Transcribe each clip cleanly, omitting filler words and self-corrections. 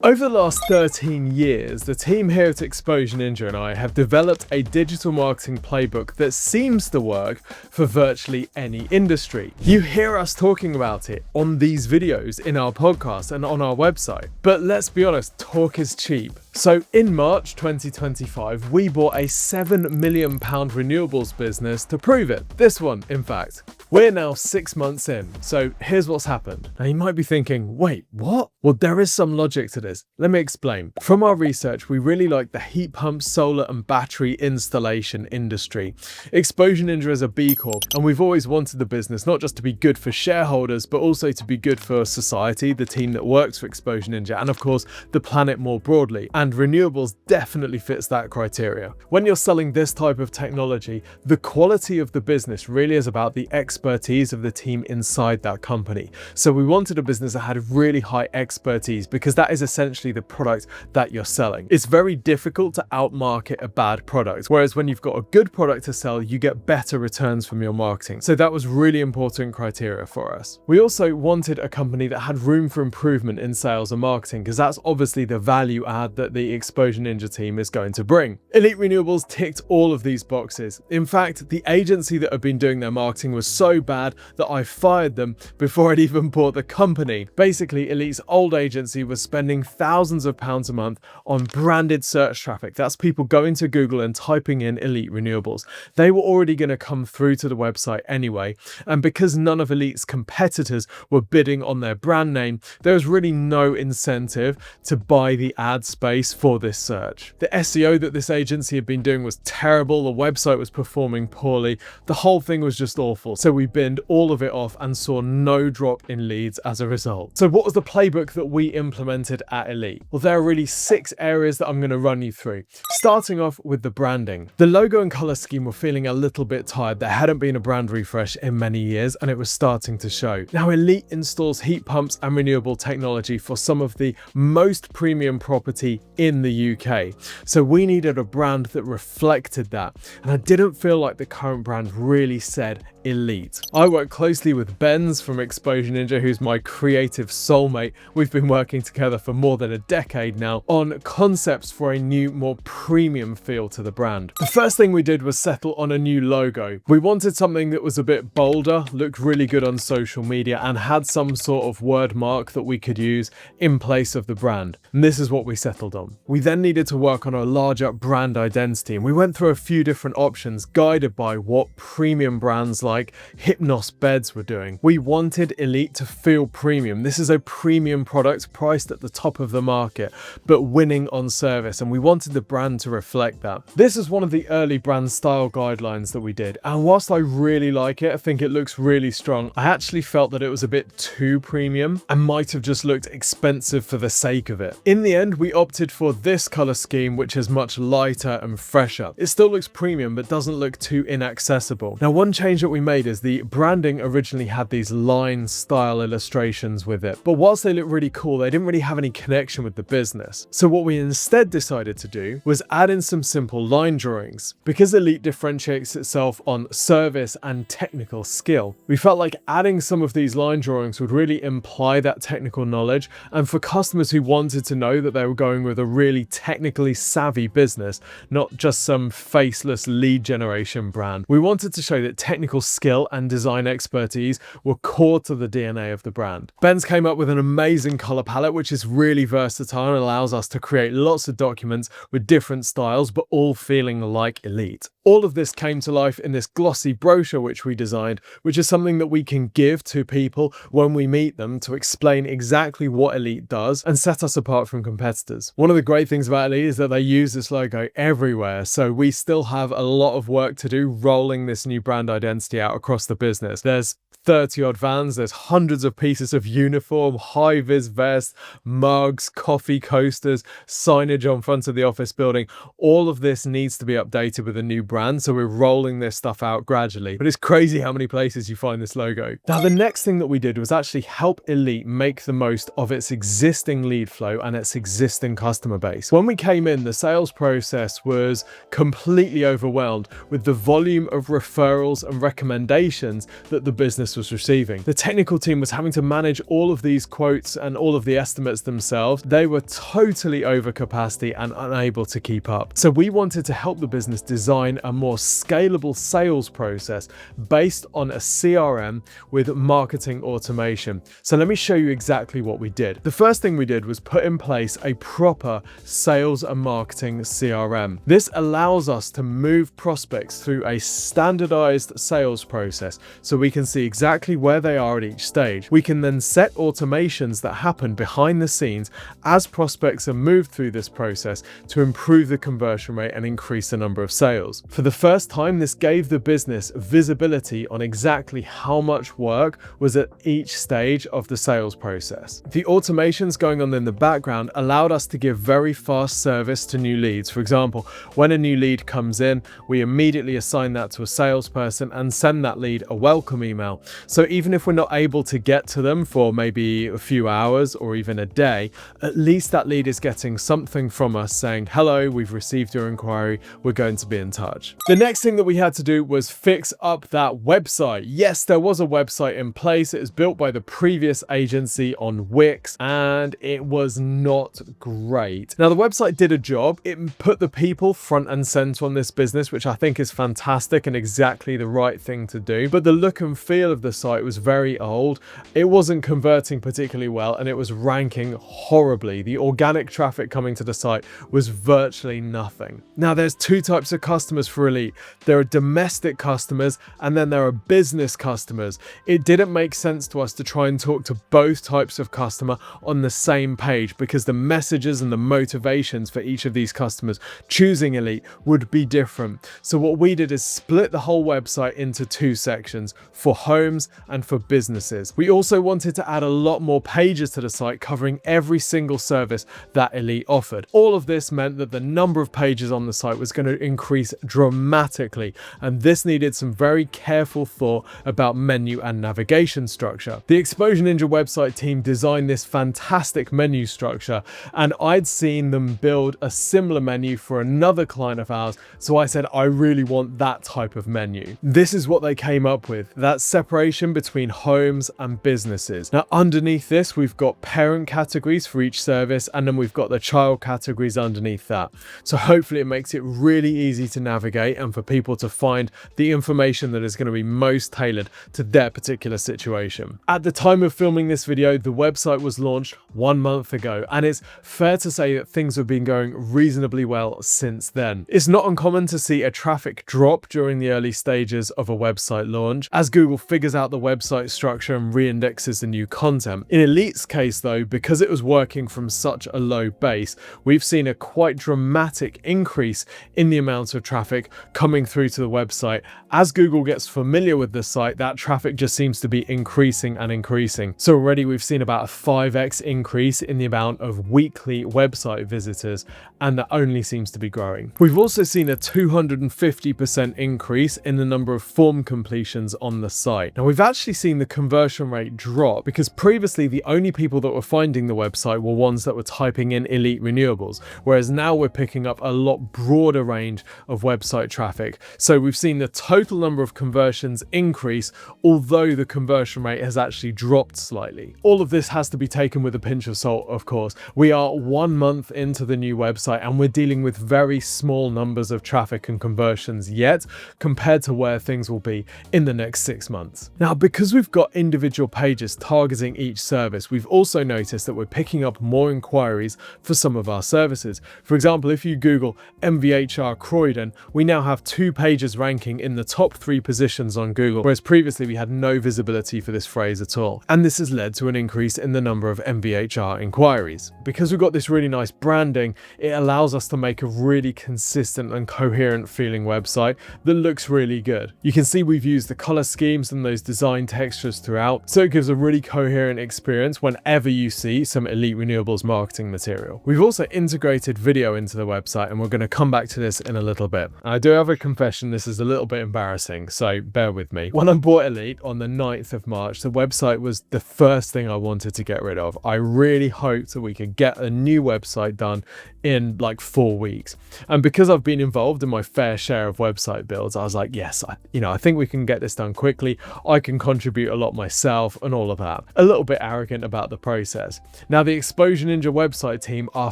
Over the last 13 years, the team here at Exposure Ninja and I have developed a digital marketing playbook that seems to work for virtually any industry. You hear us talking about it on these videos, in our podcast and on our website. But let's be honest, talk is cheap. So in March 2025, we bought a £7 million renewables business to prove it. This one, in fact. We're now 6 months in, so here's what's happened. Now you might be thinking, wait, what? Well, there is some logic to this. Let me explain. From our research, we really like the heat pump, solar and battery installation industry. Exposure Ninja is a B Corp, and we've always wanted the business not just to be good for shareholders, but also to be good for society, the team that works for Exposure Ninja, and of course, the planet more broadly. And renewables definitely fits that criteria. When you're selling this type of technology, the quality of the business really is about the expertise of the team inside that company. So we wanted a business that had really high expertise because that is essentially the product that you're selling. It's very difficult to outmarket a bad product, whereas when you've got a good product to sell, you get better returns from your marketing. So that was really important criteria for us. We also wanted a company that had room for improvement in sales and marketing, because that's obviously the value add that the Exposure Ninja team is going to bring. Elite Renewables ticked all of these boxes. In fact, the agency that had been doing their marketing was so bad that I fired them before I'd even bought the company. Basically, Elite's old agency was spending thousands of pounds a month on branded search traffic. That's people going to Google and typing in Elite Renewables. They were already going to come through to the website anyway, and because none of Elite's competitors were bidding on their brand name, there was really no incentive to buy the ad space for this search. The SEO that this agency had been doing was terrible, the website was performing poorly, the whole thing was just awful. So we binned all of it off and saw no drop in leads as a result. So what was the playbook that we implemented at Elite? Well, there are really 6 areas that I'm going to run you through. Starting off with the branding. The logo and color scheme were feeling a little bit tired. There hadn't been a brand refresh in many years and it was starting to show. Now Elite installs heat pumps and renewable technology for some of the most premium property in the UK. So we needed a brand that reflected that. And I didn't feel like the current brand really said Elite. I work closely with Benz from Exposure Ninja, who's my creative soulmate. We've been working together for more than a decade now on concepts for a new, more premium feel to the brand. The first thing we did was settle on a new logo. We wanted something that was a bit bolder, looked really good on social media, and had some sort of word mark that we could use in place of the brand. And this is what we settled on. We then needed to work on a larger brand identity, and we went through a few different options guided by what premium brands like Hypnos beds were doing. We wanted Elite to feel premium. This is a premium product priced at the top of the market, but winning on service, and we wanted the brand to reflect that. This is one of the early brand style guidelines that we did, and whilst I really like it, I think it looks really strong, I actually felt that it was a bit too premium and might have just looked expensive for the sake of it. In the end, we opted for this color scheme, which is much lighter and fresher. It still looks premium, but doesn't look too inaccessible. Now, one change that we made is the branding originally had these line style illustrations with it, but whilst they look really cool, they didn't really have any connection with the business. So what we instead decided to do was add in some simple line drawings. Because Elite differentiates itself on service and technical skill, we felt like adding some of these line drawings would really imply that technical knowledge, and for customers who wanted to know that they were going with a really technically savvy business, not just some faceless lead generation brand. We wanted to show that technical skill and design expertise were core to the DNA of the brand. Benz came up with an amazing color palette, which is really versatile and allows us to create lots of documents with different styles, but all feeling like Elite. All of this came to life in this glossy brochure which we designed, which is something that we can give to people when we meet them to explain exactly what Elite does and set us apart from competitors. One of the great things about Elite is that they use this logo everywhere, so we still have a lot of work to do rolling this new brand identity out across the business. There's 30 odd vans, there's hundreds of pieces of uniform, high-vis vests, mugs, coffee coasters, signage on front of the office building. All of this needs to be updated with a new brand, so we're rolling this stuff out gradually. But it's crazy how many places you find this logo. Now, the next thing that we did was actually help Elite make the most of its existing lead flow and its existing customer base. When we came in, the sales process was completely overwhelmed with the volume of referrals and recommendations that the business was receiving. The technical team was having to manage all of these quotes and all of the estimates themselves. They were totally over capacity and unable to keep up. So we wanted to help the business design a more scalable sales process based on a CRM with marketing automation. So let me show you exactly what we did. The first thing we did was put in place a proper sales and marketing CRM. This allows us to move prospects through a standardized sales process so we can see exactly where they are at each stage. We can then set automations that happen behind the scenes as prospects are moved through this process to improve the conversion rate and increase the number of sales. For the first time, this gave the business visibility on exactly how much work was at each stage of the sales process. The automations going on in the background allowed us to give very fast service to new leads. For example, when a new lead comes in, we immediately assign that to a salesperson and send that lead a welcome email. So even if we're not able to get to them for maybe a few hours or even a day, at least that lead is getting something from us saying, hello, we've received your inquiry, we're going to be in touch. The next thing that we had to do was fix up that website. Yes, there was a website in place. It was built by the previous agency on Wix and it was not great. Now the website did a job. It put the people front and center on this business, which I think is fantastic and exactly the right thing to do. But the look and feel of the site was very old. It wasn't converting particularly well and it was ranking horribly. The organic traffic coming to the site was virtually nothing. Now there's two types of customers for Elite. There are domestic customers and then there are business customers. It didn't make sense to us to try and talk to both types of customer on the same page because the messages and the motivations for each of these customers choosing Elite would be different. So what we did is split the whole website into two sections, for homes and for businesses. We also wanted to add a lot more pages to the site covering every single service that Elite offered. All of this meant that the number of pages on the site was going to increase dramatically, and this needed some very careful thought about menu and navigation structure. The Exposure Ninja website team designed this fantastic menu structure, and I'd seen them build a similar menu for another client of ours, so I said I really want that type of menu. This is what they came up with, that separation between homes and businesses. Now underneath this we've got parent categories for each service, and then we've got the child categories underneath that. So hopefully it makes it really easy to navigate and for people to find the information that is going to be most tailored to their particular situation. At the time of filming this video, the website was launched 1 month ago, and it's fair to say that things have been going reasonably well since then. It's not uncommon to see a traffic drop during the early stages of a website launch as Google figures out the website structure and reindexes the new content. In Elite's case though, because it was working from such a low base, we've seen a quite dramatic increase in the amount of traffic coming through to the website. As Google gets familiar with the site, that traffic just seems to be increasing and increasing. So already we've seen about a 5x increase in the amount of weekly website visitors, and that only seems to be growing. We've also seen a 250% increase in the number of form completions on the site. Now we've actually seen the conversion rate drop because previously the only people that were finding the website were ones that were typing in Elite Renewables, whereas now we're picking up a lot broader range of website traffic. So we've seen the total number of conversions increase, although the conversion rate has actually dropped slightly. All of this has to be taken with a pinch of salt, of course. We are 1 month into the new website and we're dealing with very small numbers of traffic and conversions yet compared to where things will be in the next 6 months. Now, because we've got individual pages targeting each service, we've also noticed that we're picking up more inquiries for some of our services. For example, if you Google MVHR Croydon, we now have 2 pages ranking in the top 3 positions on Google, whereas previously we had no visibility for this phrase at all. And this has led to an increase in the number of MVHR inquiries. Because we've got this really nice branding, it allows us to make a really consistent and coherent feeling website that looks really good. You can see we've used the color schemes and those design textures throughout, so it gives a really coherent experience whenever you see some Elite Renewables marketing material. We've also integrated video into the website, and we're going to come back to this in a little bit. I do have a confession, this is a little bit embarrassing, so bear with me. When I bought Elite on the 9th of March, the website was the first thing I wanted to get rid of. I really hoped that we could get a new website done in like 4 weeks. And because I've been involved in my fair share of website builds, I was like, yes, I think we can get this done quickly. I can contribute a lot myself and all of that. A little bit arrogant about the process. Now, the Exposure Ninja website team are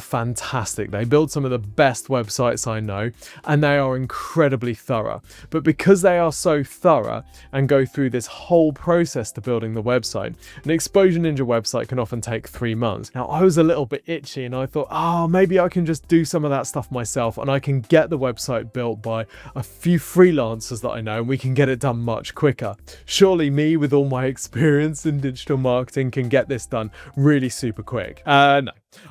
fantastic. They build some of the best websites I know, and they are incredibly thorough. But because they are so thorough and go through this whole process to building the website, an Exposure Ninja website can often take 3 months. Now, I was a little bit itchy and I thought, maybe I can just do some of that stuff myself and I can get the website built by a few freelancers that I know and we can get it done much quicker. Surely me, with all my experience in digital marketing, can get this done really super quick. No.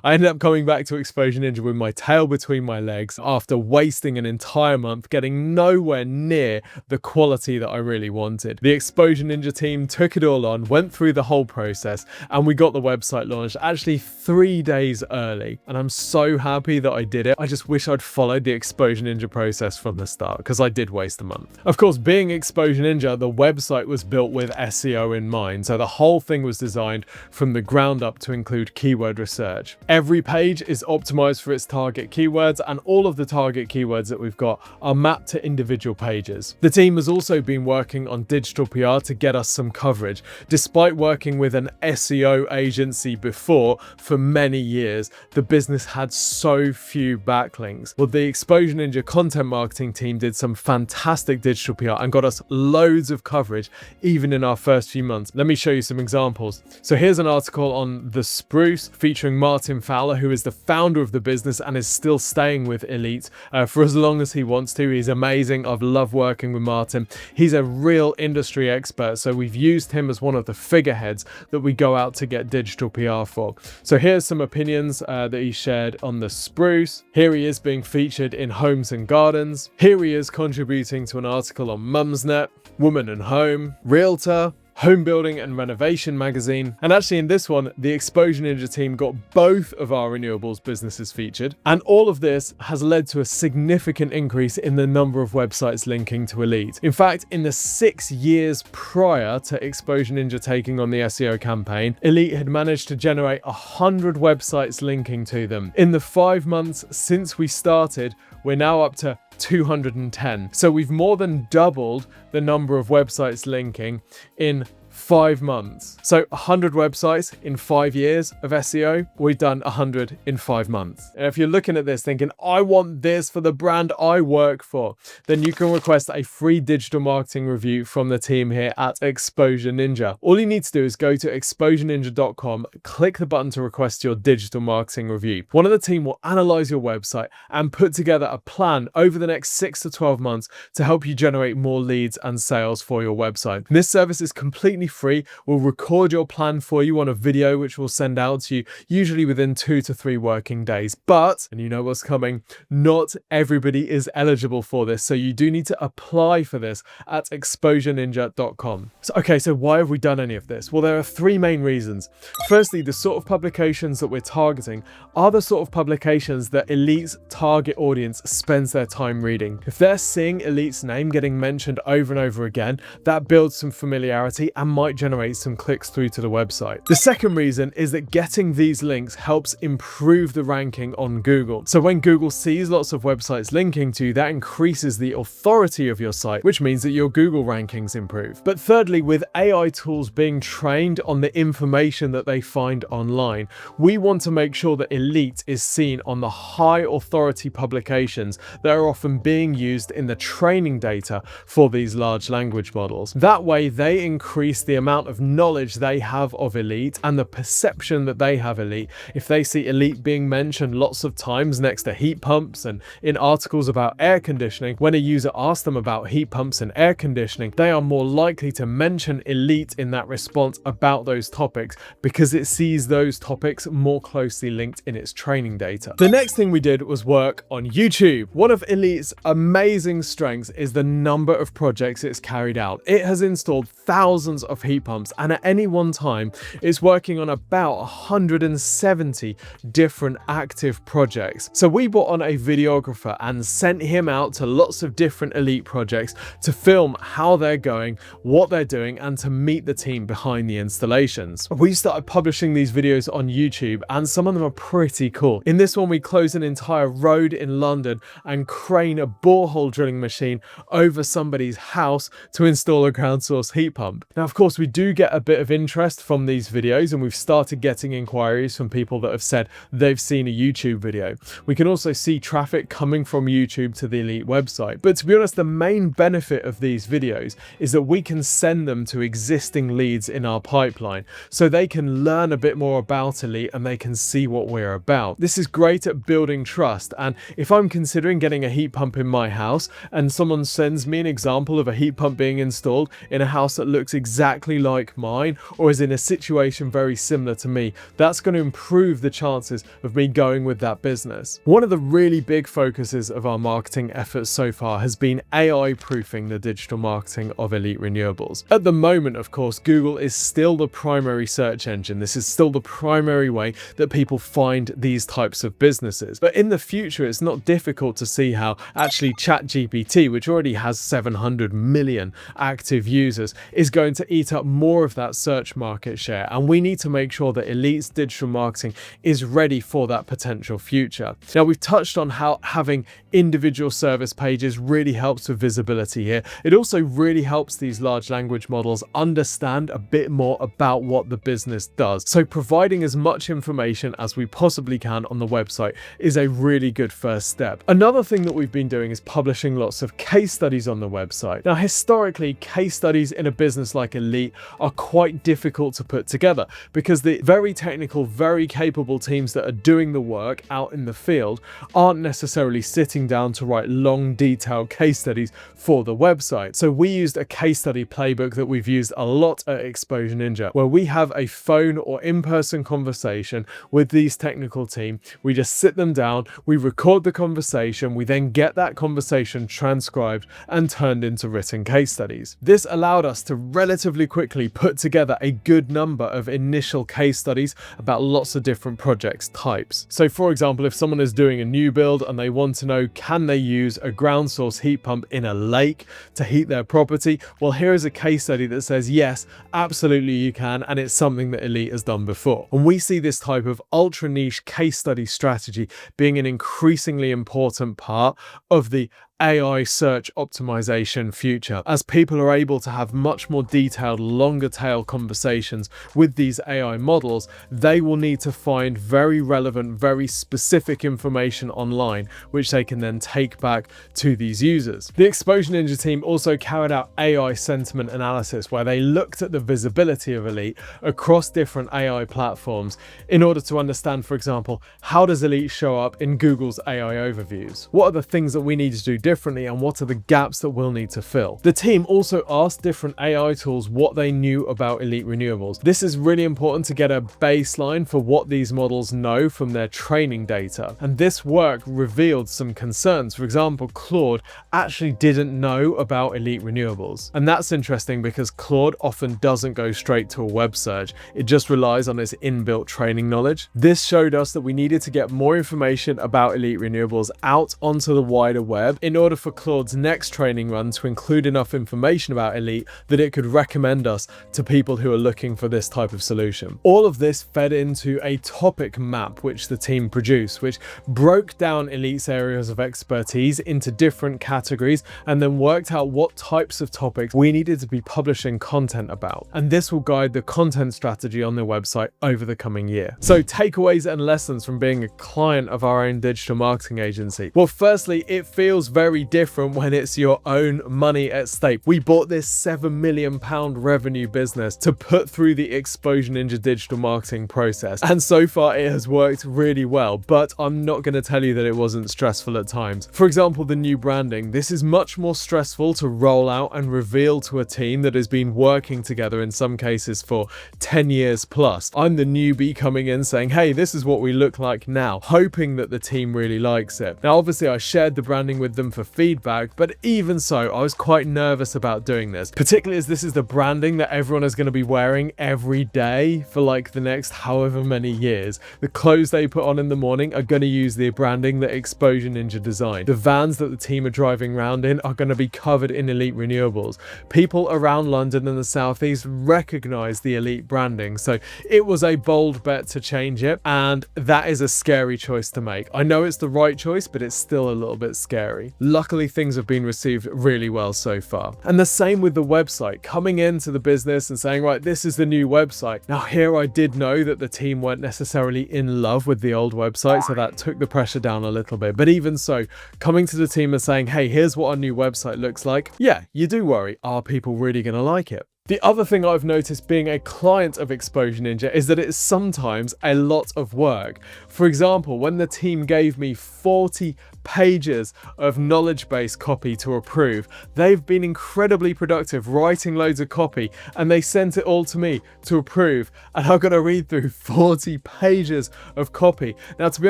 I ended up coming back to Exposure Ninja with my tail between my legs after wasting an entire month getting nowhere near the quality that I really wanted. The Exposure Ninja team took it all on, went through the whole process, and we got the website launched actually 3 days early. And I'm so happy that I did it. I just wish I'd followed the Exposure Ninja process from the start, because I did waste a month. Of course, being Exposure Ninja, the website was built with SEO in mind. So the whole thing was designed from the ground up to include keyword research. Every page is optimized for its target keywords, and all of the target keywords that we've got are mapped to individual pages. The team has also been working on digital PR to get us some coverage. Despite working with an SEO agency before for many years, the business had so few backlinks. Well, the Exposure Ninja content marketing team did some fantastic digital PR and got us loads of coverage even in our first few months. Let me show you some examples. So here's an article on The Spruce featuring Martin Fowler, who is the founder of the business and is still staying with Elite for as long as he wants to. He's amazing. I've loved working with Martin. He's a real industry expert, so we've used him as one of the figureheads that we go out to get digital PR for. So here's some opinions that he shared on The Spruce. Here he is being featured in Homes and Gardens. Here he is contributing to an article on Mumsnet, Woman and Home, Realtor, Home Building and Renovation magazine. And actually in this one, the Exposure Ninja team got both of our renewables businesses featured. And all of this has led to a significant increase in the number of websites linking to Elite. In fact, in the 6 years prior to Exposure Ninja taking on the SEO campaign, Elite had managed to generate 100 websites linking to them. In the 5 months since we started, we're now up to 210. So we've more than doubled the number of websites linking in 5 months. So 100 websites in 5 years of SEO, we've done 100 in 5 months. And if you're looking at this thinking, I want this for the brand I work for, then you can request a free digital marketing review from the team here at Exposure Ninja. All you need to do is go to exposureninja.com, click the button to request your digital marketing review. One of the team will analyze your website and put together a plan over the next 6 to 12 months to help you generate more leads and sales for your website. This service is completely free. We'll record your plan for you on a video, which we'll send out to you usually within 2 to 3 working days. But, and you know what's coming, not everybody is eligible for this. So you do need to apply for this at exposureninja.com. So why have we done any of this? Well, there are 3 main reasons. Firstly, the sort of publications that we're targeting are the sort of publications that Elite's target audience spends their time reading. If they're seeing Elite's name getting mentioned over and over again, that builds some familiarity and might generate some clicks through to the website. The second reason is that getting these links helps improve the ranking on Google. So when Google sees lots of websites linking to you, that increases the authority of your site, which means that your Google rankings improve. But thirdly, with AI tools being trained on the information that they find online, we want to make sure that Elite is seen on the high authority publications that are often being used in the training data for these large language models. That way, they increase the amount of knowledge they have of Elite and the perception that they have Elite. If they see Elite being mentioned lots of times next to heat pumps and in articles about air conditioning, when a user asks them about heat pumps and air conditioning, they are more likely to mention Elite in that response about those topics because it sees those topics more closely linked in its training data. The next thing we did was work on YouTube. One of Elite's amazing strengths is the number of projects it's carried out. It has installed thousands of heat pumps, and at any one time it's working on about 170 different active projects. So we brought on a videographer and sent him out to lots of different Elite projects to film how they're going, what they're doing, and to meet the team behind the installations. We started publishing these videos on YouTube, and some of them are pretty cool. In this one, we close an entire road in London and crane a borehole drilling machine over somebody's house to install a ground source heat pump. Now, of course, we do get a bit of interest from these videos, and we've started getting inquiries from people that have said they've seen a YouTube video. We can also see traffic coming from YouTube to the Elite website. But to be honest, the main benefit of these videos is that we can send them to existing leads in our pipeline, so they can learn a bit more about Elite and they can see what we're about. This is great at building trust, and if I'm considering getting a heat pump in my house and someone sends me an example of a heat pump being installed in a house that looks exactly like mine or is in a situation very similar to me, that's going to improve the chances of me going with that business. One of the really big focuses of our marketing efforts so far has been AI proofing the digital marketing of Elite Renewables. At the moment, of course, Google is still the primary search engine. This is still the primary way that people find these types of businesses. But in the future, it's not difficult to see how actually ChatGPT, which already has 700 million active users, is going to eat up more of that search market share. And we need to make sure that Elite's digital marketing is ready for that potential future. Now, we've touched on how having individual service pages really helps with visibility here. It also really helps these large language models understand a bit more about what the business does. So providing as much information as we possibly can on the website is a really good first step. Another thing that we've been doing is publishing lots of case studies on the website. Now, historically, case studies in a business like Elite are quite difficult to put together because the very technical, very capable teams that are doing the work out in the field aren't necessarily sitting down to write long, detailed case studies for the website. So we used a case study playbook that we've used a lot at Exposure Ninja, where we have a phone or in-person conversation with these technical team. We just sit them down, we record the conversation, we then get that conversation transcribed and turned into written case studies. This allowed us to relatively quickly put together a good number of initial case studies about lots of different projects types. So for example, if someone is doing a new build and they want to know, can they use a ground source heat pump in a lake to heat their property? Well, here is a case study that says, yes, absolutely you can, and it's something that Elite has done before. And we see this type of ultra niche case study strategy being an increasingly important part of the AI search optimization future, as people are able to have much more detailed, longer tail conversations with these AI models. They will need to find very relevant, very specific information online, which they can then take back to these users. The Exposure Ninja team also carried out AI sentiment analysis, where they looked at the visibility of Elite across different AI platforms in order to understand, for example, how does Elite show up in Google's AI overviews? What are the things that we need to do differently, and what are the gaps that we'll need to fill? The team also asked different AI tools what they knew about Elite Renewables. This is really important to get a baseline for what these models know from their training data. And this work revealed some concerns. For example, Claude actually didn't know about Elite Renewables. And that's interesting because Claude often doesn't go straight to a web search. It just relies on its inbuilt training knowledge. This showed us that we needed to get more information about Elite Renewables out onto the wider web in order for Claude's next training run to include enough information about Elite that it could recommend us to people who are looking for this type of solution. All of this fed into a topic map which the team produced, which broke down Elite's areas of expertise into different categories and then worked out what types of topics we needed to be publishing content about. And this will guide the content strategy on the website over the coming year. So takeaways and lessons from being a client of our own digital marketing agency. Well, firstly, it feels very different when it's your own money at stake. We bought this £7 million revenue business to put through the Exposure Ninja digital marketing process. And so far it has worked really well, but I'm not going to tell you that it wasn't stressful at times. For example, the new branding. This is much more stressful to roll out and reveal to a team that has been working together in some cases for 10 years plus. I'm the newbie coming in saying, hey, this is what we look like now, hoping that the team really likes it. Now, obviously I shared the branding with them for feedback, but even so, I was quite nervous about doing this, particularly as this is the branding that everyone is going to be wearing every day for like the next however many years. The clothes they put on in the morning are going to use the branding that Exposure Ninja designed. The vans that the team are driving around in are going to be covered in Elite Renewables. People around London and the Southeast recognize the Elite branding, so it was a bold bet to change it, and that is a scary choice to make. I know it's the right choice, but it's still a little bit scary. Luckily, things have been received really well so far. And the same with the website. Coming into the business and saying, right, this is the new website. Now here I did know that the team weren't necessarily in love with the old website, so that took the pressure down a little bit. But even so, coming to the team and saying, hey, here's what our new website looks like. Yeah, you do worry. Are people really going to like it? The other thing I've noticed being a client of Exposure Ninja is that it's sometimes a lot of work. For example, when the team gave me 40 pages of knowledge base copy to approve, they've been incredibly productive writing loads of copy, and they sent it all to me to approve, and I've got to read through 40 pages of copy. Now, to be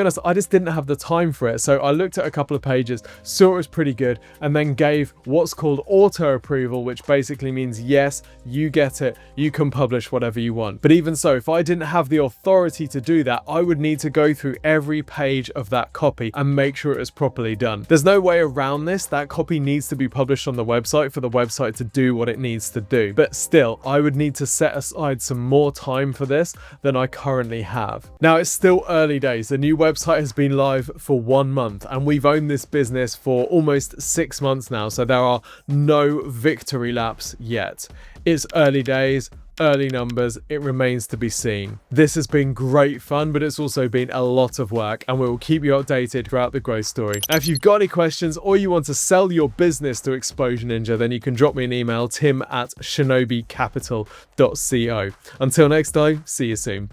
honest, I just didn't have the time for it, so I looked at a couple of pages, saw it was pretty good, and then gave what's called auto approval, which basically means yes, you get it, you can publish whatever you want. But even so, if I didn't have the authority to do that, I would need to go through every page of that copy and make sure it was properly done. There's no way around this. That copy needs to be published on the website for the website to do what it needs to do. But still, I would need to set aside some more time for this than I currently have. Now, it's still early days. The new website has been live for 1 month, and we've owned this business for almost 6 months now, so there are no victory laps yet. It's early days, early numbers, it remains to be seen. This has been great fun, but it's also been a lot of work, and we will keep you updated throughout the growth story. Now, if you've got any questions or you want to sell your business to Exposure Ninja, then you can drop me an email, tim@shinobicapital.co. Until next time, see you soon.